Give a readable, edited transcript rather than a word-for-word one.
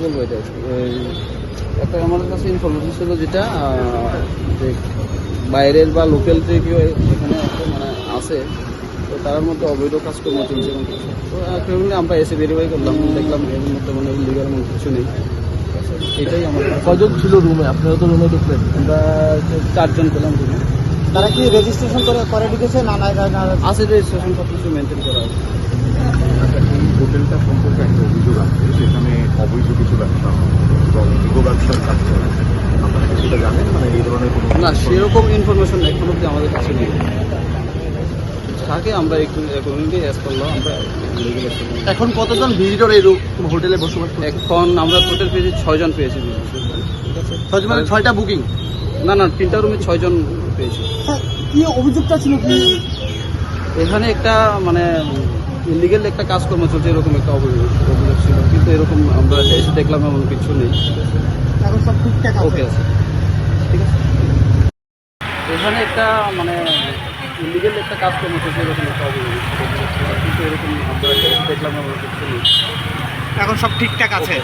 বলবো এটা একটা আমাদের কাছে ইনফরমেশন ছিল যেটা যে বাইরের বা লোকাল যে কেউ এখানে একটা মানে আছে, তো তার মধ্যে অবৈধ কাজকর্ম চলছে এবং কিছু, তো ক্রিমিনালি আমরা এসে ভেরিফাই করলাম, দেখলাম এর মধ্যে মানে লিগাল এমন কিছু নেই। এটাই আমার কজন ছিল রুমে? আপনারা তো রুমে ঢুকলেন, আমরা 4 জন পেলাম রুমে। তারা কি রেজিস্ট্রেশন করে ঢুকেছে না? আছে রেজিস্ট্রেশন সব কিছু মেনটেন করা আছে। এই হোটেলটা সম্পর্কে একটা অভিযোগ আছে, সেখানে অবৈধ কিছু ব্যবসা এবং ইগো ব্যবসার কাজ চলে। আপনারা কি সেটা জানেন? মানে এই ধরনের কোনো না, সেরকম ইনফরমেশন এখন অব্দি আমাদের কাছে নেই। থাকে আমরা একটু অ্যাকর্ডিংলি অ্যাজ করলাম আমরা legal action নেব। এখন কতজন ভিজিটর এই হোটেলে বসবাস করে? এখন আমরা টোটাল পেয়েছি 6 জন পেয়েছি। ঠিক আছে, 6 মানে 6টা বুকিং? না 3টা রুমে 6 জন পেয়েছি। কি অভিযোগটা ছিল? কি এখানে একটা মানে ইলিগেল একটা কাজকর্ম চলছে এরকম একটা অভিযোগ ছিল, কিন্তু এরকম আমরা এসে দেখলাম এমন কিছু নেই। এখন সব ঠিকঠাক ওকে আছে, ঠিক আছে। এখানে একটা মানে ইলিগেল একটা কাজকর্ম চলছে এরকম একটা অভিযোগ ছিল, কিন্তু এরকম আমরা এসে দেখলাম এমন কিছু নেই। এখন সব ঠিকঠাক আছে।